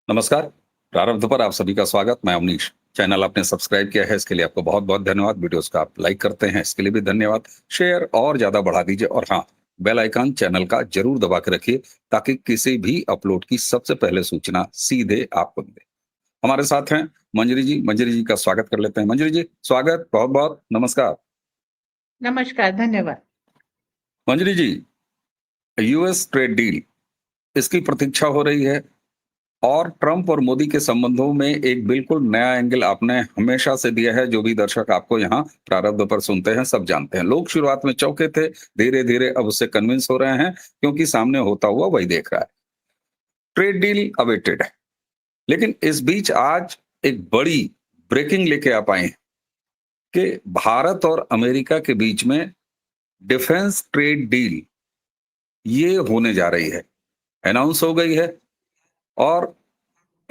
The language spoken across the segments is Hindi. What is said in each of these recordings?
नमस्कार। प्रारब्ध पर आप सभी का स्वागत। मैं अवनीश। चैनल आपने सब्सक्राइब किया है इसके लिए आपको बहुत-बहुत धन्यवाद। वीडियोज़ को आप लाइक करते हैं इसके लिए भी धन्यवाद। शेयर और ज़्यादा बढ़ा दीजिए और हाँ, बेल आइकन चैनल का ज़रूर दबा के रखिए ताकि किसी भी अपलोड की सबसे पहले सूचना सीधे आपको मिले। हमारे साथ हैं मंजरी जी। मंजरी जी का स्वागत कर लेते हैं। मंजरी जी, स्वागत बहुत-बहुत नमस्कार। नमस्कार, धन्यवाद। मंजरी जी, यूएस ट्रेड डील इसकी प्रतीक्षा हो रही है और ट्रंप और मोदी के संबंधों में एक बिल्कुल नया एंगल आपने हमेशा से दिया है। जो भी दर्शक आपको यहाँ प्रारब्ध पर सुनते हैं सब जानते हैं। लोग शुरुआत में चौंके थे, धीरे धीरे अब उससे कन्विंस हो रहे हैं क्योंकि सामने होता हुआ वही देख रहा है। ट्रेड डील अवेटेड है, लेकिन इस बीच आज एक बड़ी ब्रेकिंग लेके आप आए हैं कि भारत और अमेरिका के बीच में डिफेंस ट्रेड डील ये होने जा रही है, अनाउंस हो गई है। और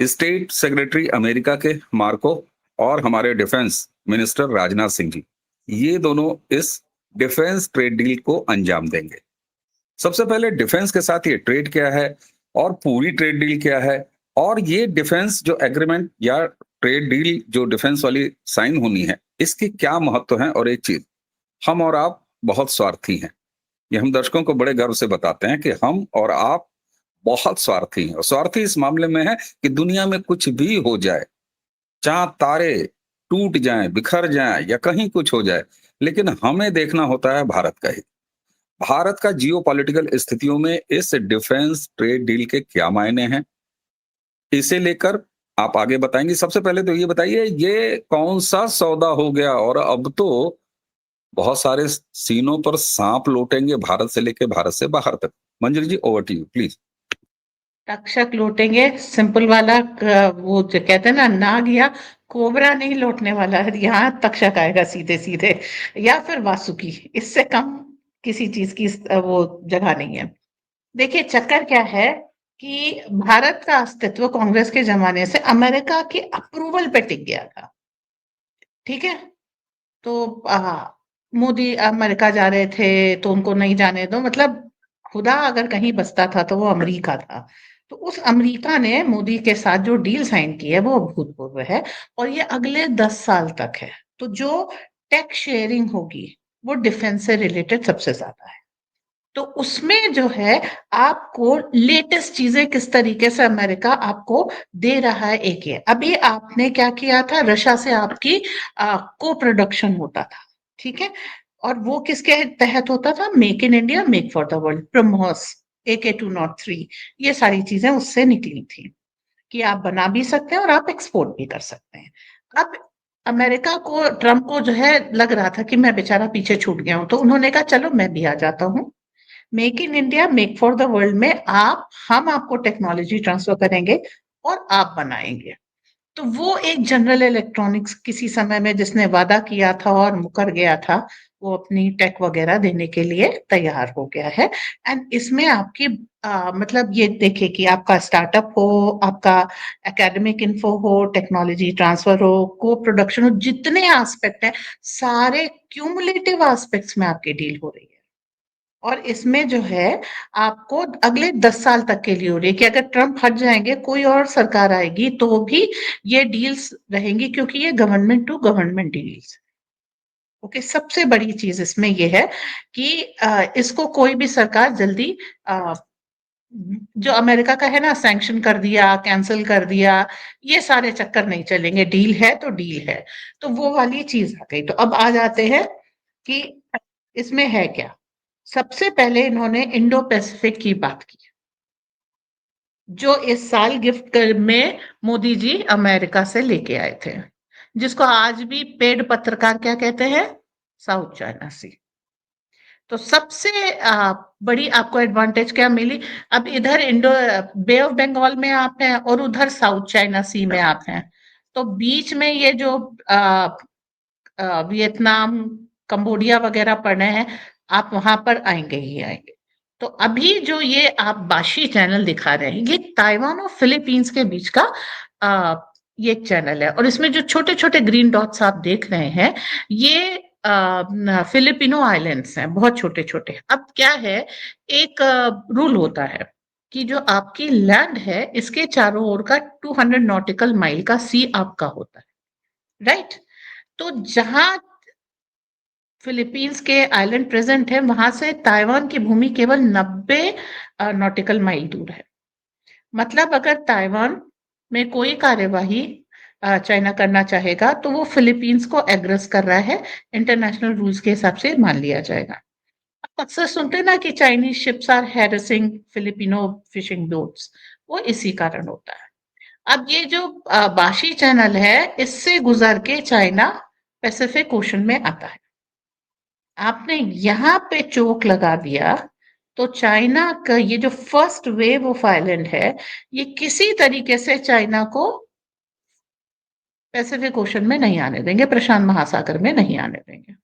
स्टेट सेक्रेटरी अमेरिका के मार्को और हमारे डिफेंस मिनिस्टर राजनाथ सिंह जी, ये दोनों इस डिफेंस ट्रेड डील को अंजाम देंगे। सबसे पहले डिफेंस के साथ ये ट्रेड क्या है और पूरी ट्रेड डील क्या है, और ये डिफेंस जो एग्रीमेंट या ट्रेड डील जो डिफेंस वाली साइन होनी है, इसके क्या महत्व है। और एक चीज, हम और आप बहुत स्वार्थी हैं। ये हम दर्शकों को बड़े गर्व से बताते हैं कि हम और आप बहुत स्वार्थी हैं। और स्वार्थी इस मामले में है कि दुनिया में कुछ भी हो जाए, चाहे तारे टूट जाएं, बिखर जाएं या कहीं कुछ हो जाए, लेकिन हमें देखना होता है भारत का हित। भारत का जियोपॉलिटिकल स्थितियों में इस डिफेंस ट्रेड डील के क्या मायने हैं, इसे लेकर आप आगे बताएंगे। सबसे पहले तो ये बताइए, ये कौन सा सौदा हो गया और अब तो बहुत सारे सीनों पर सांप लौटेंगे, भारत से लेकर भारत से बाहर तक। Manjari ji, over to you please. Takshak लौटेंगे, सिंपल वाला वो जो कहते हैं ना, नाग या कोबरा नहीं लौटने वाला है, यहाँ तक्षक आएगा सीधे सीधे, या फिर वासुकी। इससे कम किसी चीज की वो जगह नहीं है। देखिए, चक्कर क्या है कि भारत का अस्तित्व कांग्रेस के जमाने से अमेरिका की अप्रूवल पे टिक गया था। ठीक है। तो मोदी अमेरिका जा रहे थे तो उनको नहीं जाने दो, मतलब खुदा अगर कहीं बसता था तो वो अमेरिका था। तो उस अमेरिका ने मोदी के साथ जो डील साइन की है वो अभूतपूर्व है, और ये अगले 10 साल तक है। तो जो टेक शेयरिंग होगी वो डिफेंस से रिलेटेड सबसे ज्यादा है। तो उसमें जो है, आपको लेटेस्ट चीजें किस तरीके से अमेरिका आपको दे रहा है। एक ये अभी आपने क्या किया था, रशिया से आपकी को प्रोडक्शन होता था। ठीक है। और वो किसके तहत होता था? Make in India, make for the world, BrahMos, AK-203, ये सारी चीजें उससे निकली थी कि आप बना भी सकते हैं और आप एक्सपोर्ट भी कर सकते हैं। अब अमेरिका को, ट्रम्प को जो है लग रहा था कि मैं बेचारा पीछे छूट गया हूं, तो उन्होंने कहा चलो मैं भी आ जाता हूँ। Make in India, make for the world में हम आपको टेक्नोलॉजी ट्रांसफर करेंगे और आप बनाएंगे। तो वो एक जनरल इलेक्ट्रॉनिक्स किसी समय में जिसने वादा किया था और मुकर गया था, वो अपनी टेक वगैरह देने के लिए तैयार हो गया है। एंड इसमें आपकी मतलब ये देखिए कि आपका स्टार्टअप हो, आपका एकेडमिक इन्फो हो, टेक्नोलॉजी ट्रांसफर हो, को प्रोडक्शन हो, जितने एस्पेक्ट है, सारे क्यूमुलेटिव एस्पेक्ट्स में आपकी डील हो रही है। और इसमें जो है, आपको अगले 10 साल तक के लिए हो रही है कि अगर ट्रम्प हट जाएंगे, कोई और सरकार आएगी तो भी ये डील्स रहेंगी, क्योंकि ये government to government deals. Okay, सबसे बड़ी चीज इसमें ये है कि इसको कोई भी सरकार जल्दी जो अमेरिका का है ना, सैंक्शन कर दिया, कैंसिल कर दिया, ये सारे चक्कर नहीं चलेंगे। डील है तो डील है। तो वो वाली चीज आ गई। तो अब आ जाते हैं कि इसमें है क्या। सबसे पहले इन्होंने इंडो पैसिफिक की बात की, जो इस साल गिफ्ट में मोदी जी अमेरिका से लेके आए थे, जिसको आज भी पेड पत्रकार क्या कहते हैं? साउथ चाइना सी। तो सबसे बड़ी आपको एडवांटेज क्या मिली? अब इधर इंडो बे ऑफ बंगाल में आप हैं और उधर साउथ चाइना सी में आप हैं। तो बीच में ये जो वियतनाम, कंबोडिया वगैरह पड़े हैं, आप वहां पर आएंगे ही आएंगे। तो अभी जो ये आप बाशी चैनल दिखा रहे हैं, ये ताइवान और फिलीपींस के बीच का आ, ये एक चैनल है, और इसमें जो छोटे छोटे ग्रीन डॉट्स आप देख रहे हैं, ये फिलिपिनो आइलैंड्स हैं, बहुत छोटे छोटे। अब क्या है, एक रूल होता है कि जो आपकी लैंड है इसके चारों ओर का 200 नॉटिकल माइल का सी आपका होता है, राइट? तो जहां फिलीपींस के आइलैंड प्रेजेंट है वहां से ताइवान की भूमि केवल 90 नॉटिकल माइल दूर है। मतलब अगर ताइवान में कोई कार्यवाही चाइना करना चाहेगा तो वो फिलीपींस को एग्रेस कर रहा है, इंटरनेशनल रूल्स के हिसाब से मान लिया जाएगा। आप अक्सर सुनते हैं ना कि Chinese ships are harassing Filipino fishing boats, वो इसी कारण होता है। अब ये जो बाशी चैनल है इससे गुजर के चाइना पैसिफिक ओशन में आता है। आपने यहाँ पे चोक लगा दिया तो चाइना का ये जो फर्स्ट वेव ऑफ आइलैंड है ये किसी तरीके से चाइना को पैसिफिक ओशन में नहीं आने देंगे, प्रशांत महासागर में नहीं आने देंगे।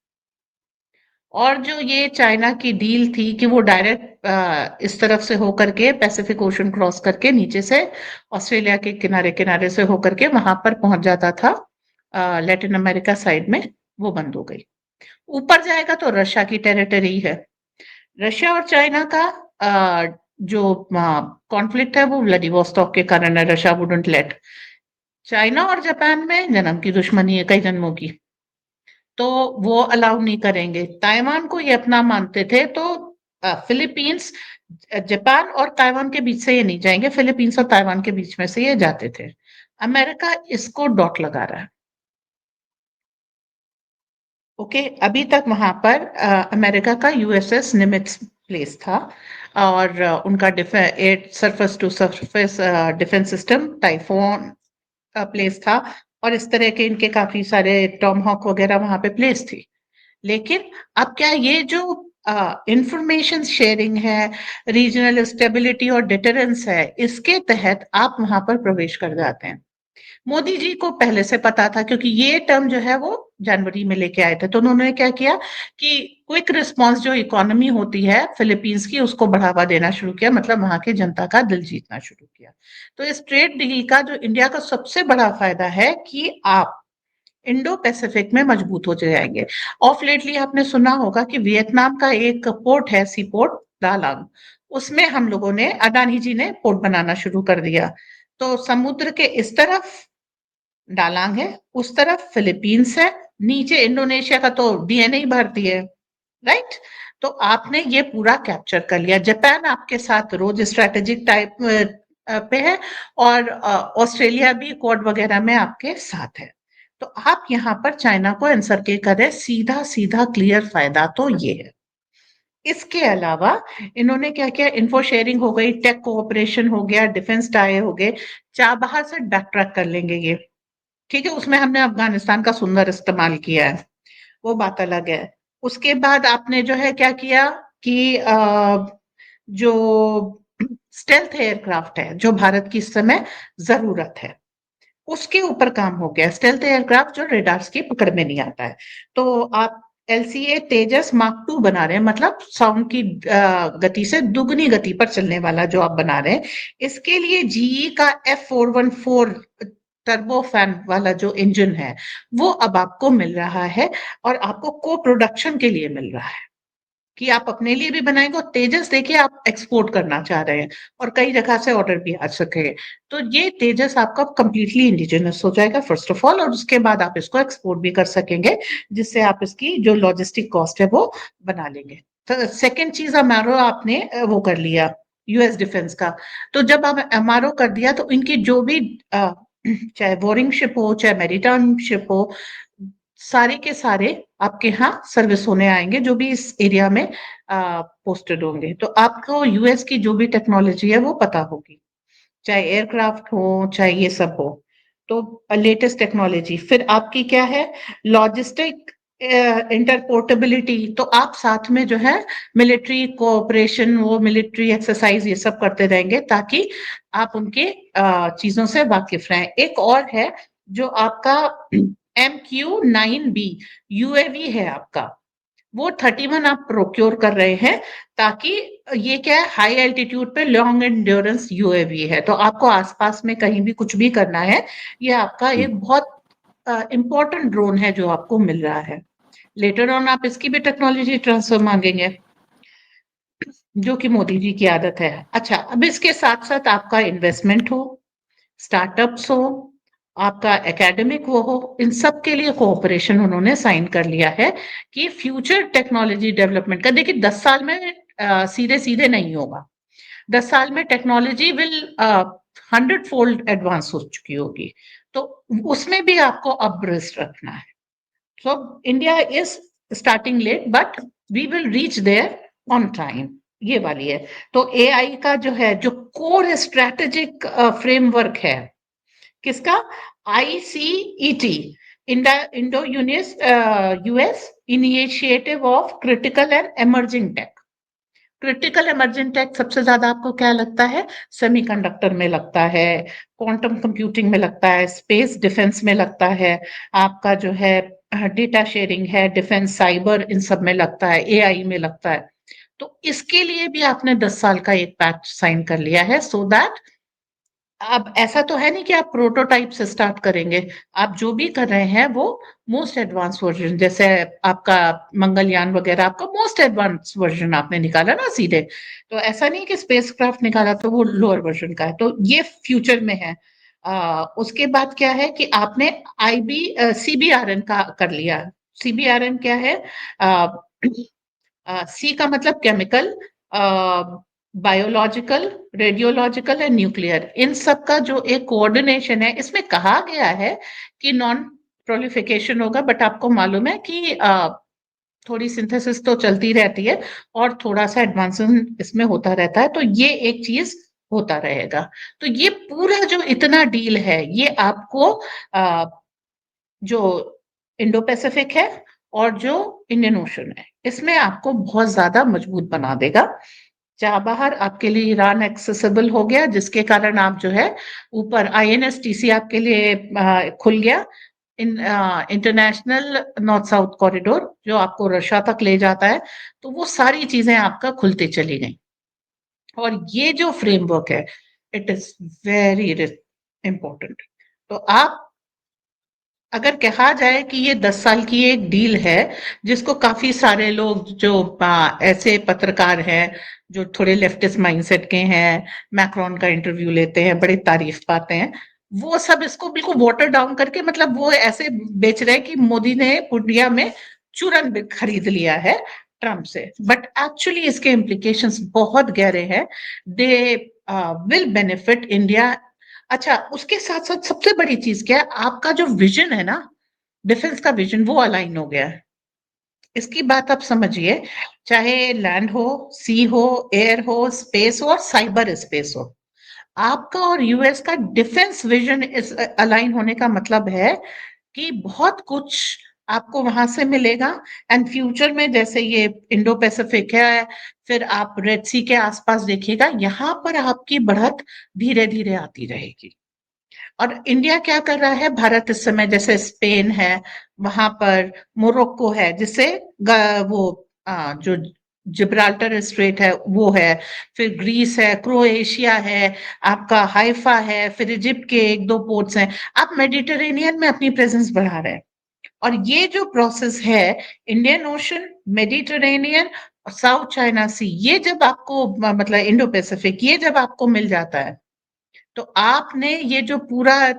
और जो ये चाइना की डील थी कि वो डायरेक्ट इस तरफ से होकर के पैसिफिक ओशन क्रॉस करके नीचे से ऑस्ट्रेलिया के किनारे किनारे से होकर के वहां पर पहुंच जाता था लैटिन अमेरिका साइड में, वो बंद हो गई। ऊपर जाएगा तो रशिया की टेरिटरी है। रशिया और चाइना का जो कॉन्फ्लिक्ट है वो व्लादिवोस्टॉक के कारण है। Russia wouldn't let. चाइना और जापान में जन्म की दुश्मनी है, कई जन्मों की, तो वो अलाउ नहीं करेंगे। ताइवान को ये अपना मानते थे, तो फिलीपींस जापान और ताइवान के बीच से ये नहीं जाएंगे, फिलीपींस और ताइवान के बीच में से ये जाते थे। अमेरिका इसको डॉट लगा रहा है। ओके, अभी तक वहां पर अमेरिका का यूएसएस निमित्ज प्लेस था और उनका air surface to surface defence system Typhon place था और इस तरह के इनके काफी सारे टॉमहॉक वगैरह वहां पे प्लेस थी। लेकिन अब क्या ये जो इंफॉर्मेशन शेयरिंग है, रीजनल स्टेबिलिटी और डिटरेंस है, इसके तहत आप वहां पर प्रवेश कर जाते हैं। मोदी जी को पहले से पता था क्योंकि ये टर्म जो है वो जनवरी में लेके आए थे, तो उन्होंने क्या किया कि क्विक रिस्पांस जो इकोनॉमी होती है फिलीपींस की उसको बढ़ावा देना शुरू किया, मतलब वहां की जनता का दिल जीतना शुरू किया। तो इस ट्रेड डील का जो इंडिया का सबसे बड़ा फायदा है कि आप इंडो पैसिफिक में मजबूत हो जाएंगे। ऑफ लेटली आपने सुना होगा कि वियतनाम का एक पोर्ट है, सी पोर्ट दालांग, उसमें हम लोगों ने, अडानी जी ने पोर्ट बनाना शुरू कर दिया। तो समुद्र के इस तरफ डालांग है, उस तरफ फिलीपींस है, नीचे इंडोनेशिया का तो डीएनए ही भारतीय है, राइट? तो आपने ये पूरा कैप्चर कर लिया। जापान आपके साथ रोज स्ट्रेटेजिक टाइप पे है और ऑस्ट्रेलिया भी क्वाड वगैरह में आपके साथ है। तो आप यहाँ पर चाइना को आंसर के कर रहे, सीधा सीधा क्लियर फायदा तो ये है। इसके अलावा इन्होंने क्या किया, इन्फो शेयरिंग हो गई, टेक कोऑपरेशन हो गया, डिफेंस टाई हो गए, चाबहार से बैक ट्रैक कर लेंगे ये, ठीक है? उसमें हमने अफगानिस्तान का सुंदर इस्तेमाल किया है, वो बात अलग है। उसके बाद आपने जो है क्या किया कि जो स्टेल्थ एयरक्राफ्ट है जो भारत की इस समय जरूरत है, उसके ऊपर काम हो गया। स्टेल्थ एयरक्राफ्ट जो रेडार्स की पकड़ में नहीं आता है, तो आप एलसीए तेजस मार्क 2 बना रहे हैं, मतलब साउंड की गति से दुगनी गति पर चलने वाला जो आप बना रहे हैं। इसके लिए जीई का F414 टर्बो फैन वाला जो इंजन है वो अब आपको मिल रहा है और आपको को प्रोडक्शन के लिए मिल रहा है कि आप अपने लिए भी बनाएंगे और तेजस देखिए आप एक्सपोर्ट करना चाह रहे हैं और कई जगह से ऑर्डर भी आ सके। तो ये तेजस आपका कंप्लीटली इंडिजिनस हो जाएगा फर्स्ट ऑफ ऑल, और उसके बाद आप इसको एक्सपोर्ट भी कर सकेंगे जिससे आप इसकी जो लॉजिस्टिक कॉस्ट है वो बना लेंगे। तो सेकेंड चीज एमआरओ आपने वो कर लिया यूएस डिफेंस का। तो जब आप एमआरओ कर दिया तो इनकी जो भी चाहे बोरिंग शिप हो चाहे मैरीटाइम शिप हो, सारे के सारे आपके यहाँ सर्विस होने आएंगे जो भी इस एरिया में पोस्टेड होंगे। तो आपको यूएस की जो भी टेक्नोलॉजी है वो पता होगी, चाहे एयरक्राफ्ट हो चाहे ये सब हो, तो लेटेस्ट टेक्नोलॉजी। फिर आपकी क्या है, लॉजिस्टिक इंटरपोर्टेबिलिटी, तो आप साथ में जो है मिलिट्री कोऑपरेशन, वो मिलिट्री एक्सरसाइज ये सब करते रहेंगे ताकि आप उनके चीजों से वाकिफ रहें। एक और है जो आपका MQ-9B यूएवी है आपका, वो 31 आप प्रोक्योर कर रहे हैं ताकि ये क्या है, हाई एल्टीट्यूड पे लॉन्ग एंड्योरेंस यूएवी है, तो आपको आसपास में कहीं भी कुछ भी करना है, ये आपका एक बहुत इंपॉर्टेंट ड्रोन है जो आपको मिल रहा है। लेटर ऑन आप इसकी भी टेक्नोलॉजी ट्रांसफर मांगेंगे। जो कि मोदी जी की आदत है। अच्छा, अब इसके साथ-साथ आपका इन्वेस्टमेंट हो, स्टार्टअप्स हो, आपका एकेडमिक वो हो, इन सब के लिए कोऑपरेशन उन्होंने साइन कर लिया है कि फ्यूचर टेक्नोलॉजी डेवलपमेंट का देखिए 10 साल में सीधे-सीधे नहीं होगा। 10 साल में टेक्नोलॉजी विल 100 फोल्ड एडवांस हो चुकी होगी। तो उसमें भी आपको अब्रिस्ट रखना है। So India is starting late, but we will reach there on time. ये वाली है। तो एआई का जो है, जो कोर स्ट्रेटेजिक फ्रेमवर्क है, किसका? ICET, Indo US initiative of critical and emerging tech. Critical emerging tech सबसे ज्यादा आपको क्या लगता है? सेमीकंडक्टर में लगता है, क्वांटम कंप्यूटिंग में लगता है, स्पेस डिफेंस में लगता है, आपका जो है डेटा शेयरिंग है, डिफेंस साइबर, इन सब में लगता है, एआई में लगता है। तो इसके लिए भी आपने 10 साल का एक पैक्ट साइन कर लिया है, सो दैट अब ऐसा तो है नहीं कि आप प्रोटोटाइप से स्टार्ट करेंगे। आप जो भी कर रहे हैं वो मोस्ट एडवांस वर्जन, जैसे आपका मंगलयान वगैरह, आपका मोस्ट एडवांस वर्जन आपने निकाला ना सीधे। तो ऐसा नहीं कि स्पेसक्राफ्ट निकाला तो वो लोअर वर्जन का है, तो ये फ्यूचर में है। उसके बाद क्या है कि आपने आईबी सीबीआरएन का कर लिया। सीबीआरएन क्या है? सी का मतलब chemical, biological, radiological and nuclear, इन सब का जो एक कोऑर्डिनेशन है। इसमें कहा गया है कि नॉन प्रोलिफिकेशन होगा, बट आपको मालूम है कि थोड़ी सिंथेसिस तो चलती रहती है और थोड़ा सा एडवांसमेंट इसमें होता रहता है, तो ये एक चीज होता रहेगा। तो ये पूरा जो इतना डील है, ये आपको जो इंडो पैसिफिक है और जो इंडियन ओशन है, इसमें आपको बहुत ज्यादा मजबूत बना देगा। चाबहार आपके लिए ईरान एक्सेसिबल हो गया, जिसके कारण आप जो है ऊपर आईएनएसटीसी आपके लिए खुल गया। इंटरनेशनल नॉर्थ साउथ कॉरिडोर जो आपको रशिया तक ले जाता है, तो वो सारी चीजें आपका खुलते चली गई। और ये जो फ्रेमवर्क है, इट इज वेरी इंपॉर्टेंट। तो आप, अगर कहा जाए कि ये 10 साल की एक डील है, जिसको काफी सारे लोग जो ऐसे पत्रकार हैं जो थोड़े लेफ्टिस्ट माइंडसेट के हैं, मैक्रोन का इंटरव्यू लेते हैं, बड़ी तारीफ पाते हैं, वो सब इसको बिल्कुल वाटर डाउन करके, मतलब वो ऐसे बेच रहे हैं कि मोदी ने इंडिया में चूरन खरीद लिया है ट्रम्प से। बट एक्चुअली इसके इम्प्लीकेशंस बहुत गहरे हैं। They will benefit India. अच्छा, उसके साथ साथ सबसे बड़ी चीज क्या है? आपका जो विजन है ना, डिफेंस का विजन, वो अलाइन हो गया है। इसकी बात आप समझिए, चाहे लैंड हो, सी हो, एयर हो, स्पेस हो और साइबर स्पेस हो, आपका और यूएस का डिफेंस विजन इस अलाइन होने का मतलब है कि बहुत कुछ आपको वहां से मिलेगा। एंड फ्यूचर में जैसे ये इंडो पैसिफिक है, फिर आप रेड सी के आसपास देखिएगा, यहाँ पर आपकी बढ़त धीरे धीरे आती रहेगी। और इंडिया क्या कर रहा है? भारत इस समय जैसे स्पेन है, वहां पर मोरक्को है, जिससे वो जो जिब्राल्टर स्ट्रेट है वो है, फिर ग्रीस है, क्रोएशिया है, आपका हाइफा है, फिर इजिप्ट के एक दो पोर्ट्स हैं। आप मेडिटेरेनियन में अपनी प्रेजेंस बढ़ा रहे हैं। और ये जो प्रोसेस है, Indian Ocean, Mediterranean, South China Sea, ये जब आपको मतलब इंडो पैसिफिक, ये जब आपको मिल जाता है, तो आपने ये जो पूरा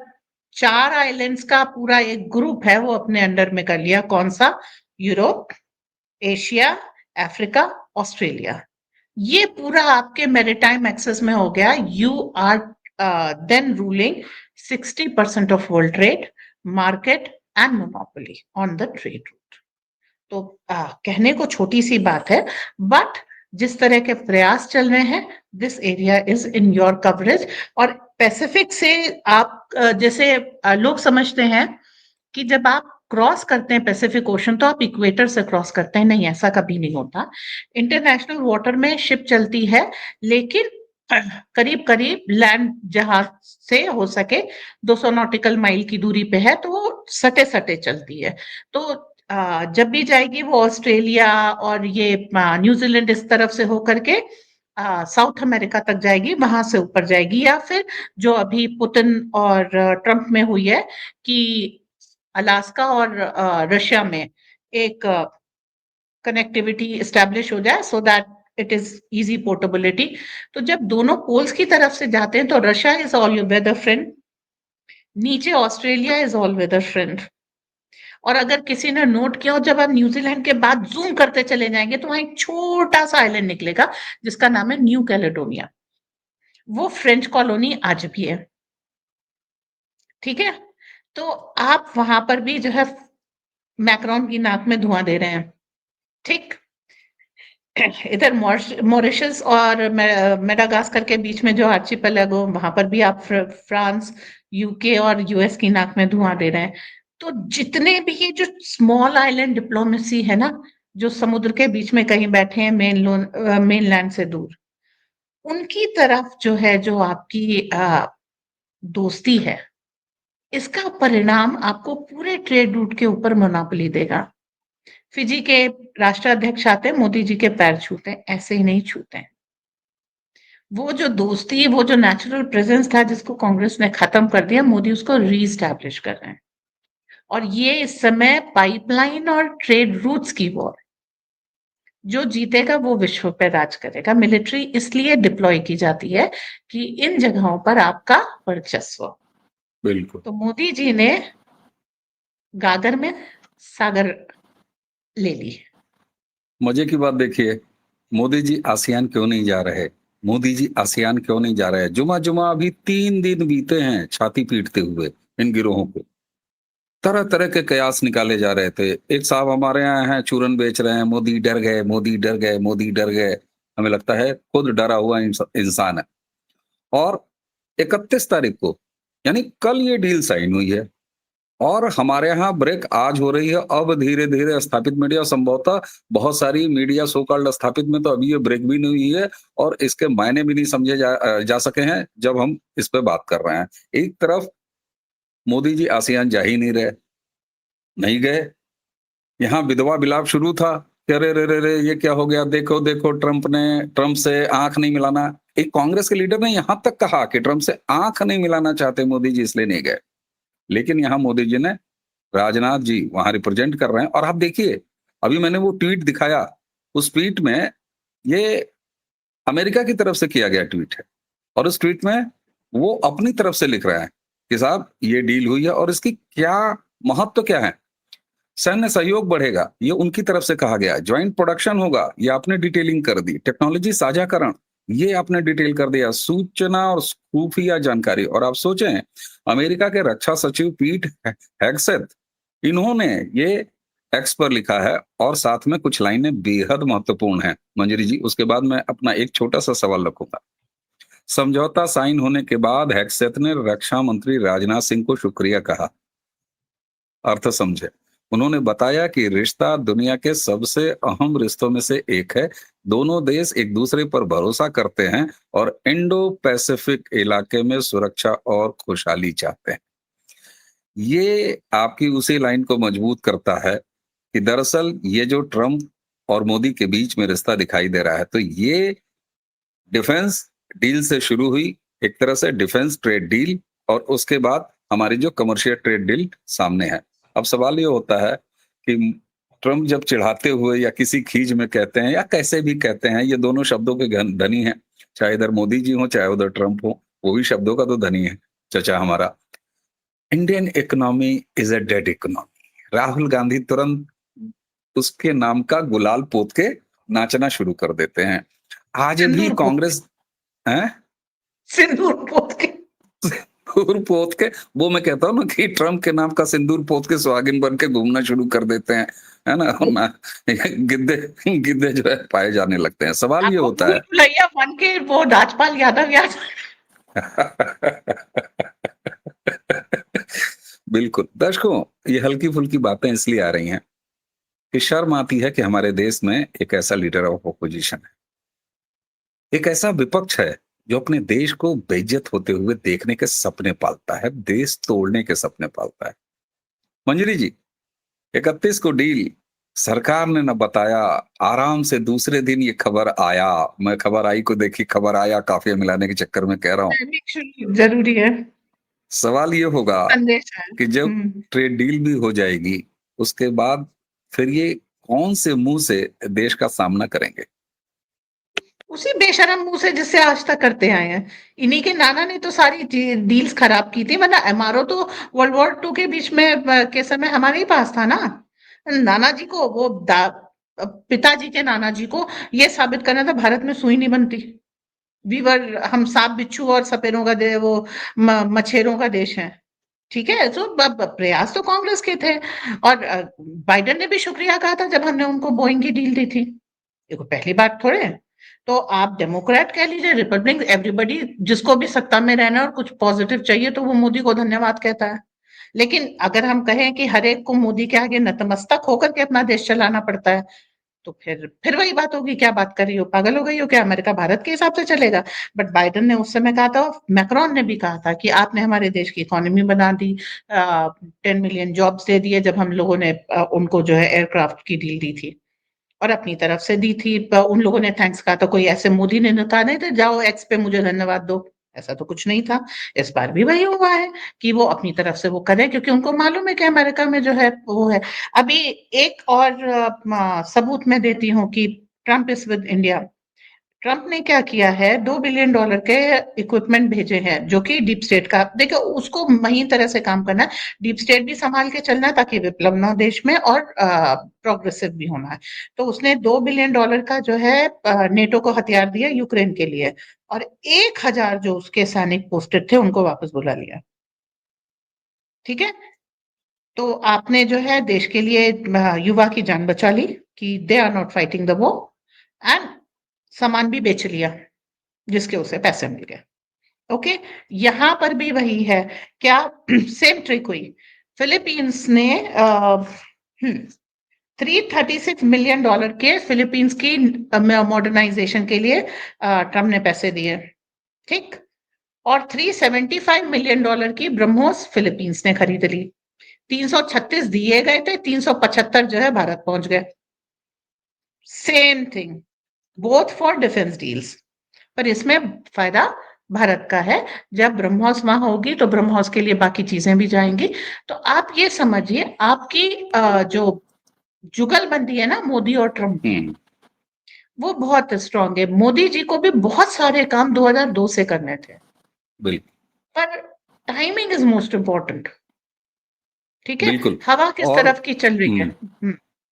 4 आइलैंड्स का पूरा एक ग्रुप है वो अपने अंडर में कर लिया। कौन सा? Europe, Asia, Africa, Australia. ये पूरा आपके मैरिटाइम एक्सेस में हो गया। You are then ruling 60% of world trade, market and monopoly on the trade route. तो कहने को छोटी सी बात है, बट जिस तरह के प्रयास चल रहे हैं, this area is in your coverage. और पैसिफिक से आप जैसे लोग समझते हैं कि जब आप क्रॉस करते हैं पैसिफिक ओशन तो आप इक्वेटर से क्रॉस करते हैं, नहीं, ऐसा कभी नहीं होता। इंटरनेशनल वाटर में शिप चलती है, लेकिन करीब करीब लैंड जहाज से हो सके 200 नॉटिकल माइल की दूरी पे है, तो वो सटे सटे चलती है। तो जब भी जाएगी वो ऑस्ट्रेलिया और ये न्यूजीलैंड इस तरफ से होकर के साउथ अमेरिका तक जाएगी, वहां से ऊपर जाएगी। या फिर जो अभी पुतिन और ट्रम्प में हुई है कि अलास्का और रशिया में एक कनेक्टिविटी एस्टेब्लिश हो जाए, so that it is easy portability. तो जब दोनों पोल्स की तरफ से जाते हैं तो Russia is all weather friend, नीचे Australia is all weather friend. और अगर किसी ने नोट किया हो, जब आप न्यूजीलैंड के बाद जूम करते चले जाएंगे तो वहां एक छोटा सा आइलैंड निकलेगा जिसका नाम है न्यू कैलेडोनिया। वो फ्रेंच कॉलोनी आज भी है, ठीक है। तो आप वहां पर भी जो है मैक्रोन की नाक में धुआं दे रहे हैं, ठीक। इधर मॉरिशस और मेडागास्कर के बीच में जो आर्चिपेलागो, वहां पर भी आप फ्रांस, यूके और यूएस की नाक में धुआं दे रहे हैं। तो जितने भी ये जो स्मॉल आइलैंड डिप्लोमेसी है ना, जो समुद्र के बीच में कहीं बैठे हैं मेनलैंड से दूर, उनकी तरफ जो है जो आपकी दोस्ती है, इसका परिणाम आपको पूरे ट्रेड रूट के ऊपर मोनोपोली देगा। फिजी के राष्ट्राध्यक्ष आते हैं, मोदी जी के पैर छूते हैं, ऐसे ही नहीं छूते हैं। वो जो दोस्ती, वो जो नेचुरल प्रेजेंस था जिसको कांग्रेस ने खत्म कर दिया, मोदी उसको रीस्टैब्लिश कर रहे हैं। और ये इस समय पाइपलाइन और ट्रेड रूट्स की वॉर, जो जीतेगा वो विश्व पे राज करेगा। मिलिट्री इसलिए डिप्लॉय की जाती है कि इन जगहों पर आपका वर्चस्व हो। बिल्कुल। तो मोदी जी ने गागर में सागर ले ली। मजे की बात देखिए, मोदी जी आसियान क्यों नहीं जा रहे? मोदी जी आसियान क्यों नहीं जा रहे? जुमा जुमा अभी 3 दिन बीते हैं छाती पीटते हुए इन गिरोहों को। तरह तरह के कयास निकाले जा रहे थे। एक साहब हमारे यहाँ हैं, चूरन बेच रहे हैं, मोदी डर गए, मोदी डर गए, मोदी डर गए। हमें लगता है खुद डरा हुआ इंसान है। और 31 तारीख को, यानी कल ये डील साइन हुई है। और हमारे यहाँ ब्रेक आज हो रही है। अब धीरे धीरे स्थापित मीडिया, संभवतः बहुत सारी मीडिया सो कॉल्ड स्थापित में तो अभी ये ब्रेक भी नहीं हुई है और इसके मायने भी नहीं समझे जा सके हैं जब हम इस पे बात कर रहे हैं। एक तरफ मोदी जी आसियान जा ही नहीं रहे, नहीं गए। यहाँ विधवा विलाप शुरू था कि अरे रे रे रे ये क्या हो गया, देखो देखो ट्रंप से आंख नहीं मिलाना। एक कांग्रेस के लीडर ने यहां तक कहा कि ट्रंप से आंख नहीं मिलाना चाहते मोदी जी, इसलिए नहीं गए। लेकिन यहाँ मोदी जी ने, राजनाथ जी वहां रिप्रेजेंट कर रहे हैं। और आप देखिए, अभी मैंने वो ट्वीट दिखाया, उस ट्वीट में ये अमेरिका की तरफ से किया गया ट्वीट है। और उस ट्वीट में वो अपनी तरफ से लिख रहे हैं कि साहब ये डील हुई है और इसकी क्या महत्व क्या है। सैन्य सहयोग बढ़ेगा, ये उनकी तरफ से कहा गया। ज्वाइंट प्रोडक्शन होगा, ये आपने डिटेलिंग कर दी। टेक्नोलॉजी साझाकरण, ये आपने डिटेल कर दिया। सूचना और खुफिया जानकारी। और आप सोचें, अमेरिका के रक्षा सचिव पीट हेगसेथ, इन्होंने ये एक्स पर लिखा है। और साथ में कुछ लाइनें बेहद महत्वपूर्ण हैं मंजरी जी, उसके बाद मैं अपना एक छोटा सा सवाल रखूंगा। समझौता साइन होने के बाद हेगसेथ ने रक्षा मंत्री राजनाथ सिंह को शुक्रिया कहा। अर्थ समझे। उन्होंने बताया कि रिश्ता दुनिया के सबसे अहम रिश्तों में से एक है। दोनों देश एक दूसरे पर भरोसा करते हैं और इंडो पैसिफिक इलाके में सुरक्षा और खुशहाली चाहते हैं। ये आपकी उसी लाइन को मजबूत करता है कि दरअसल ये जो ट्रम्प और मोदी के बीच में रिश्ता दिखाई दे रहा है, तो ये डिफेंस डील से शुरू हुई, एक तरह से डिफेंस ट्रेड डील। और उसके बाद हमारी जो कमर्शियल ट्रेड डील सामने है। अब सवाल ये होता है कि ट्रम्प जब चिढ़ाते हुए या किसी खींच में कहते हैं या कैसे भी कहते हैं, ये दोनों शब्दों के धनी हैं। चाहे इधर मोदी जी हो चाहे उधर ट्रम्प हो, वो भी शब्दों का तो धनी है चचा हमारा। Indian economy is a dead economy. Rahul Gandhi तुरंत उसके नाम का गुलाल पोत के नाचना शुरू कर देते हैं। आज भी सिंदूर पोत के, कांग्रेस है, सिंदूर पोत के। सिंदूर पोत के। वो मैं कहता हूँ ना कि ट्रम्प के नाम का सिंदूर पोत के सुहागिन बन के घूमना शुरू कर देते हैं, है ना। और ना गिद्दे गिद्दे जो है पाए जाने लगते हैं। सवाल ये आपको होता भूल भुलैया बन के वो राजपाल यादव याद। है। बिल्कुल दर्शकों, ये हल्की फुल्की बातें इसलिए आ रही हैं कि शर्म आती है कि हमारे देश में एक ऐसा लीडर ऑफ ऑपोजिशन है, एक ऐसा विपक्ष है जो अपने देश को बेइज्जत होते हुए देखने के सपने पालता है, देश तोड़ने के सपने पालता है। मंजरी जी, 31 को डील सरकार ने न बताया, आराम से दूसरे दिन ये खबर आया। मैं खबर आई को देखी, खबर आया काफिया मिलाने के चक्कर में कह रहा हूं। जरूरी है, सवाल ये होगा संदेश है। कि जब ट्रेड डील भी हो जाएगी, उसके बाद फिर ये कौन से मुंह से देश का सामना करेंगे? उसी बेशरम मुंह से जिससे आज तक करते आए हैं। इन्हीं के नाना ने तो सारी डील्स खराब की थी, वरना एमआरओ तो वर्ल्ड वॉर 2 के बीच में के समय हमारे ही पास था ना। नाना जी को पिताजी के नाना जी को ये साबित करना था भारत में सुई नहीं बनती। हम सांप बिच्छू और सपेरों का वो मच्छरों का देश है। ठीक है, तो प्रयास तो कांग्रेस के थे। और बाइडेन ने भी शुक्रिया कहा था जब हमने उनको बोइंग की डील दी थी। देखो पहली बात थोड़े है। तो आप डेमोक्रेट कह लीजिए, रिपब्लिक, एवरीबडी, जिसको भी सत्ता में रहना और कुछ पॉजिटिव चाहिए तो वो मोदी को धन्यवाद कहता है। लेकिन अगर हम कहें कि हर एक को मोदी के आगे नतमस्तक होकर के अपना देश चलाना पड़ता है, तो फिर वही बात होगी, क्या बात कर रही हो, पागल हो गई हो क्या, अमेरिका भारत के हिसाब से चलेगा। बट बाइडेन ने उस समय कहा था, मैक्रोन ने भी कहा था कि आपने हमारे देश की इकोनॉमी बना दी, 10 मिलियन जॉब्स दे दिए जब हम लोगों ने उनको जो है एयरक्राफ्ट की डील दी थी और अपनी तरफ से दी थी। उन लोगों ने थैंक्स कहा था, कोई ऐसे मोदी ने कहा नहीं था जाओ एक्स पे मुझे धन्यवाद दो, ऐसा तो कुछ नहीं था। इस बार भी वही हुआ है कि वो अपनी तरफ से वो करें, क्योंकि उनको मालूम है कि अमेरिका में जो है वो है। अभी एक और सबूत मैं देती हूँ कि Trump is with India. Trump ने क्या किया है, $2 बिलियन के इक्विपमेंट भेजे हैं, जो कि डीप स्टेट का, देखो उसको महीन तरह से काम करना है। डीप स्टेट भी संभाल के चलना है ताकि विप्लव ना हो देश में, और प्रोग्रेसिव भी होना है। तो उसने $2 बिलियन का जो है नेटो को हथियार दिया यूक्रेन के लिए, और 1,000 जो उसके सैनिक पोस्टेड थे उनको वापस बुला लिया। ठीक है, तो आपने जो है देश के लिए युवा की जान बचा ली कि they are not fighting the war, and सामान भी बेच लिया जिसके उसे पैसे मिल गए। ओके, यहां पर भी वही है। क्या सेम ट्रिक हुई। फिलीपींस ने $336 मिलियन के फिलीपींस की मॉडर्नाइजेशन के लिए ट्रम्प ने पैसे दिए। ठीक, और $375 मिलियन की ब्रह्मोस फिलीपींस ने खरीद ली। 336 दिए गए थे, 375 जो है भारत पहुंच गए। Same thing, both for defence deals. पर इसमें फायदा भारत का है। जब ब्रह्मोस वहां होगी तो ब्रह्मोस के लिए बाकी चीजें भी जाएंगी। तो आप ये समझिए, आपकी जो जुगलबंदी है ना मोदी और ट्रम्प की, वो बहुत स्ट्रांग है। मोदी जी को भी बहुत सारे काम 2002 से करने थे, बिल्कुल पर टाइमिंग इज मोस्ट इम्पोर्टेंट। ठीक है, बिल्कुल। हवा किस और तरफ की चल रही है।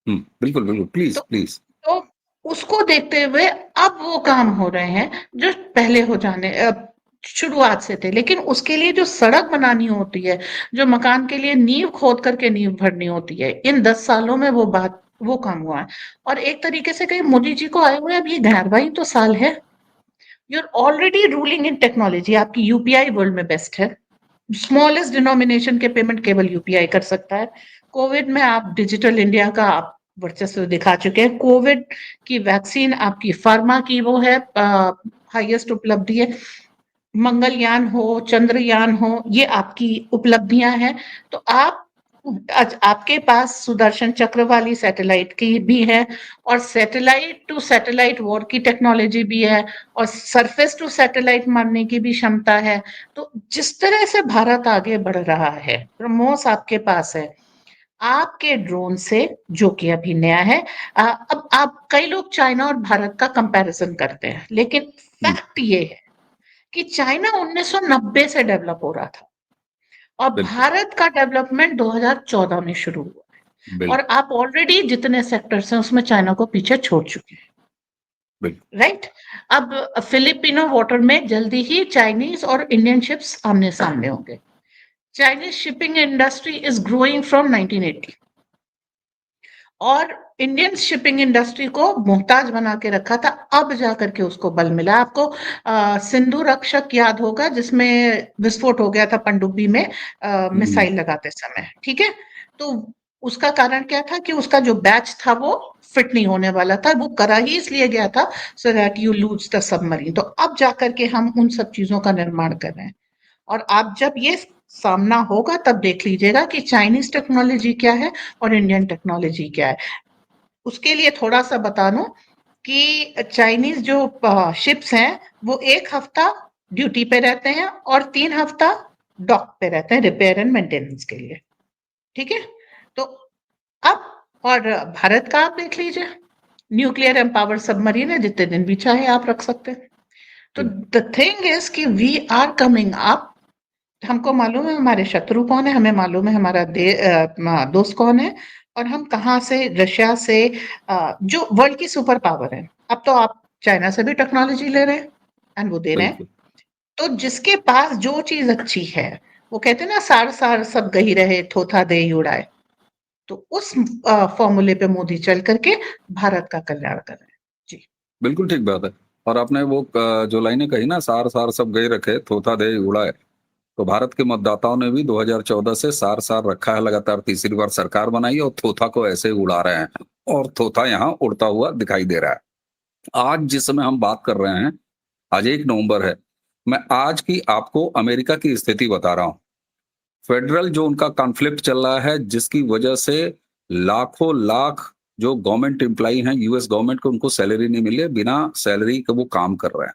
बिल्कुल बिल्कुल, प्लीज तो प्लीज। तो उसको देखते हुए अब वो काम हो रहे हैं जो पहले हो जाने शुरुआत से थे। लेकिन उसके लिए जो सड़क बनानी होती है, जो मकान के लिए नींव खोद करके नींव भरनी होती है, इन 10 सालों में वो काम हुआ है। और एक तरीके से कहीं मोदी जी को आए हुए अब ये 11वां तो साल है। You are already ruling in technology, आपकी यूपीआई वर्ल्ड में बेस्ट है। स्मॉलेस्ट डिनोमिनेशन के पेमेंट केवल यूपीआई कर सकता है। कोविड में आप डिजिटल इंडिया का आप वर्चस्व दिखा चुके हैं। कोविड की वैक्सीन आपकी फार्मा की वो है, हाईएस्ट उपलब्धि है। मंगलयान हो, चंद्रयान हो, ये आपकी उपलब्धियां हैं। तो आप आज आपके पास सुदर्शन चक्र वाली सैटेलाइट की भी है, और सैटेलाइट टू सैटेलाइट वॉर की टेक्नोलॉजी भी है, और सरफेस टू सैटेलाइट मारने की भी क्षमता है। तो जिस तरह से भारत आगे बढ़ रहा है, ब्रह्मोस आपके पास है। आपके ड्रोन से, जो कि अभी नया है, अब आप कई लोग चाइना और भारत का कंपैरिजन करते हैं, लेकिन फैक्ट ये है कि चाइना 1990 से डेवलप हो रहा था और बिल्कुल भारत का डेवलपमेंट 2014 में शुरू हुआ है। और बिल्कुल आप ऑलरेडी जितने सेक्टर्स हैं उसमें चाइना को पीछे छोड़ चुके हैं। बिल्कुल। राइट, अब फिलिपिनो वाटर में जल्दी ही चाइनीज और इंडियन शिप्स आमने सामने होंगे। Chinese shipping industry is growing from 1980, और इंडियन शिपिंग इंडस्ट्री को मोहताज बना के रखा था, अब जाकर के उसको बल मिला। आपको सिंधु रक्षक याद होगा, जिसमें विस्फोट हो गया था पनडुब्बी में हम्म, मिसाइल लगाते समय। ठीक है, तो उसका कारण क्या था कि उसका जो बैच था वो फिट नहीं होने वाला था। वो करा ही इसलिए गया था so that you lose the submarine. तो अब जाकर के हम उन सब चीजों का निर्माण कर रहे हैं। और आप जब ये सामना होगा तब देख लीजिएगा कि चाइनीज टेक्नोलॉजी क्या है और इंडियन टेक्नोलॉजी क्या है। उसके लिए थोड़ा सा बता दूं कि चाइनीज जो शिप्स हैं वो 1 हफ्ता ड्यूटी पे रहते हैं और 3 हफ्ता डॉक पे रहते हैं रिपेयर एंड मेंटेनेंस के लिए। ठीक है, तो अब और भारत का आप देख लीजिए, न्यूक्लियर एम्पावर्ड सबमरीन है, जितने दिन भी चाहे आप रख सकते हैं। तो द थिंग इज कि वी आर कमिंग अप, हमको मालूम है हमारे शत्रु कौन है, हमें मालूम है हमारा दोस्त कौन है, और हम कहाँ से, रशिया से, जो वर्ल्ड की सुपर पावर है। अब तो आप चाइना से भी टेक्नोलॉजी ले रहे हैं, एंड वो दे रहे हैं। बिल्कुल तो जिसके पास जो चीज अच्छी है, वो कहते हैं ना, सार सार सब गही रहे, थोथा दे ही उड़ाए। तो उस फॉर्मूले पे मोदी चल करके भारत का कल्याण कर रहे हैं। जी। बिल्कुल ठीक बात है। और आपने वो जो लाइनें कही ना, सार सार सब गए रखे थोथा दे उड़ाए, तो भारत के मतदाताओं ने भी 2014 से सार सार रखा है, लगातार तीसरी बार सरकार बनाई और थोथा को ऐसे ही उड़ा रहे हैं, और थोथा यहाँ उड़ता हुआ दिखाई दे रहा है। आज जिस समय हम बात कर रहे हैं, आज 1 नवंबर है। मैं आज की आपको अमेरिका की स्थिति बता रहा हूं। फेडरल जो उनका कॉन्फ्लिक्ट चल रहा है, जिसकी वजह से लाखों लाख जो गवर्नमेंट एम्प्लॉई हैं, यूएस गवर्नमेंट को, उनको सैलरी नहीं मिले, बिना सैलरी के वो काम कर रहे हैं।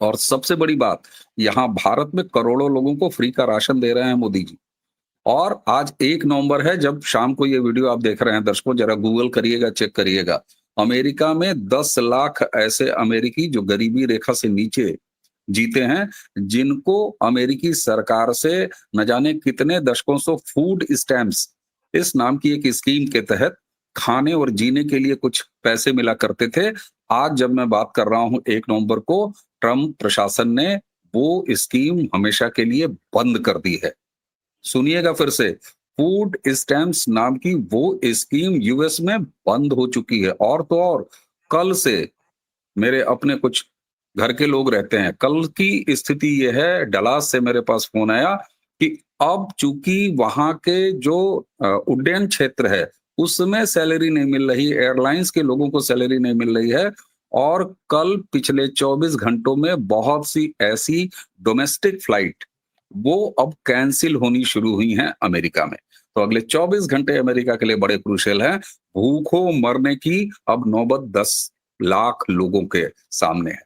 और सबसे बड़ी बात, यहाँ भारत में करोड़ों लोगों को फ्री का राशन दे रहे हैं मोदी जी। और आज 1 नवंबर है, जब शाम को ये वीडियो आप देख रहे हैं, दर्शकों जरा गूगल करिएगा, चेक करिएगा। अमेरिका में 10 लाख ऐसे अमेरिकी जो गरीबी रेखा से नीचे जीते हैं, जिनको अमेरिकी सरकार से न जाने कितने दशकों से फूड स्टैम्प्स इस नाम की एक स्कीम के तहत खाने और जीने के लिए कुछ पैसे मिला करते थे। आज जब मैं बात कर रहा हूं 1 नवंबर को, ट्रम्प प्रशासन ने वो स्कीम हमेशा के लिए बंद कर दी है। सुनिएगा फिर से, फूड स्टैम्प्स नाम की वो स्कीम यूएस में बंद हो चुकी है। और तो और, कल से, मेरे अपने कुछ घर के लोग रहते हैं, कल की स्थिति ये है, डलास से मेरे पास फोन आया कि अब चूंकि वहां के जो उड्डयन क्षेत्र है, उसमें सैलरी नहीं मिल रही, एयरलाइंस के लोगों को सैलरी नहीं मिल रही है, और कल पिछले 24 घंटों में बहुत सी ऐसी डोमेस्टिक फ्लाइट वो अब कैंसिल होनी शुरू हुई हैं अमेरिका में। तो अगले 24 घंटे अमेरिका के लिए बड़े क्रूशियल हैं। भूखों मरने की अब नौबत 10 लाख लोगों के सामने है।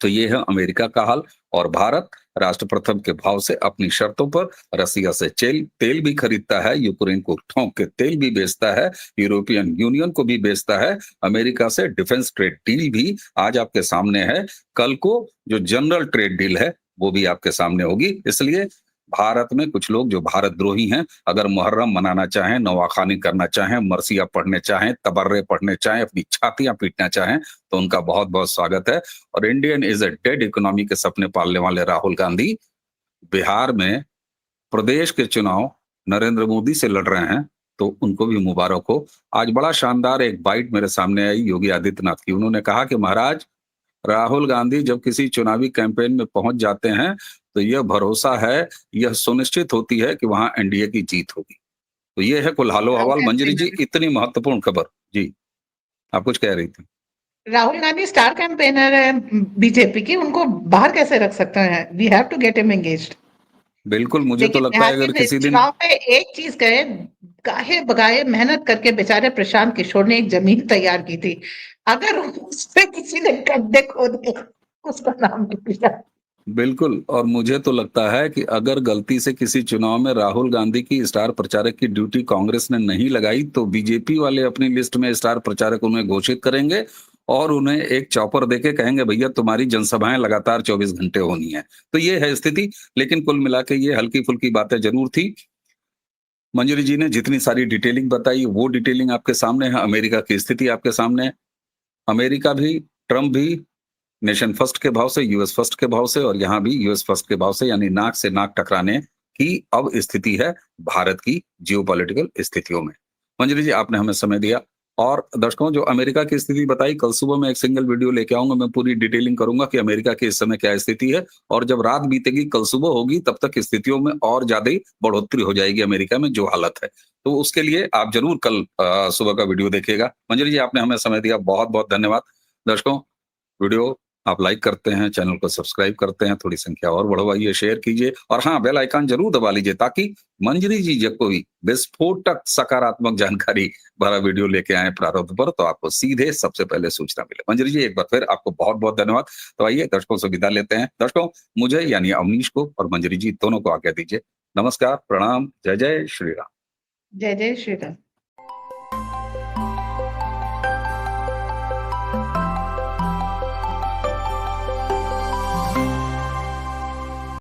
तो ये है अमेरिका का हाल। और भारत राष्ट्र प्रथम के भाव से अपनी शर्तों पर रसिया से तेल भी खरीदता है, यूक्रेन को ठोंक के तेल भी बेचता है, यूरोपियन यूनियन को भी बेचता है, अमेरिका से डिफेंस ट्रेड डील भी आज आपके सामने है। कल को जो जनरल ट्रेड डील है वो भी आपके सामने होगी। इसलिए भारत में कुछ लोग जो भारत द्रोही हैं, अगर मुहर्रम मनाना चाहें, नवाखानी करना चाहें, मरसिया पढ़ने चाहें, तबर्रे पढ़ने चाहें, अपनी छातियां पीटना चाहें, तो उनका बहुत बहुत स्वागत है। और Indian is a dead economy के सपने पालने वाले राहुल गांधी बिहार में प्रदेश के चुनाव नरेंद्र मोदी से लड़ रहे हैं, तो उनको भी मुबारक हो। आज बड़ा शानदार एक बाइट मेरे सामने आई योगी आदित्यनाथ की। उन्होंने कहा कि महाराज, राहुल गांधी जब किसी चुनावी कैंपेन में पहुंच जाते हैं, तो यह भरोसा है, यह सुनिश्चित होती है कि वहां एनडीए की जीत होगी। तो ये है कुल हालो राहुल हवाल। मंजरी जी, कैंपेनर, इतनी महत्वपूर्ण खबर। जी, आप कुछ कह रही थी। राहुल गांधी स्टार कैंपेनर है बीजेपी की, उनको बाहर कैसे रख सकते हैं? We have to get him engaged. बिल्कुल, मुझे तो लेकिन लगता है बिहार अगर के किसी दिन, चुनाव पे एक चीज कहे, गाहे बगाए मेहनत करके बेचारे प्रशांत किशोर ने एक जमीन तैयार की थी, अगर उस पे किसी ने गड्ढे खोदे, उसका नाम नहीं लिया। बिल्कुल, और मुझे तो लगता है कि अगर गलती से किसी चुनाव में राहुल गांधी की स्टार प्रचारक की ड्यूटी कांग्रेस ने नहीं लगाई, तो बीजेपी वाले अपनी लिस्ट में स्टार प्रचारक उन्हें घोषित करेंगे और उन्हें एक चॉपर देके कहेंगे, भैया तुम्हारी जनसभाएं लगातार 24 घंटे होनी है। तो ये है स्थिति। लेकिन कुल मिला के ये हल्की फुल्की बातें जरूर थी। मंजरी जी ने जितनी सारी डिटेलिंग बताई, वो डिटेलिंग आपके सामने है, अमेरिका की स्थिति आपके सामने है। अमेरिका भी, ट्रंप भी नेशन फर्स्ट के भाव से, यूएस फर्स्ट के भाव से, और यहाँ भी यूएस फर्स्ट के भाव से, यानी नाक से नाक टकराने की अब स्थिति है भारत की जियोपॉलिटिकल स्थितियों में। मंजरी जी, आपने हमें समय दिया। और दर्शकों, जो अमेरिका की स्थिति बताई, कल सुबह मैं एक सिंगल वीडियो लेके आऊंगा, मैं पूरी डिटेलिंग करूंगा कि अमेरिका की इस समय क्या स्थिति है। और जब रात बीतेगी, कल सुबह होगी, तब तक स्थितियों में और ज्यादा ही बढ़ोतरी हो जाएगी अमेरिका में जो हालत है। तो उसके लिए आप जरूर कल सुबह का वीडियो देखिएगा। मंजरी जी, आपने हमें समय दिया, बहुत बहुत धन्यवाद। दर्शकों, वीडियो आप लाइक करते हैं, चैनल को सब्सक्राइब करते हैं, थोड़ी संख्या और बढ़वाइए, शेयर कीजिए, और हाँ, बेल आइकन जरूर दबा लीजिए, ताकि मंजरी जी जब कोई विस्फोटक सकारात्मक जानकारी भरा वीडियो लेके आए प्रारंभ पर, तो आपको सीधे सबसे पहले सूचना मिले। मंजरी जी, एक बार फिर आपको बहुत बहुत धन्यवाद। तो आइए दर्शकों से विदा लेते हैं। दर्शकों, मुझे यानी अवनीश को और मंजरी जी दोनों को आज्ञा दीजिए। नमस्कार, प्रणाम, जय जय श्री राम। जय जय श्री राम।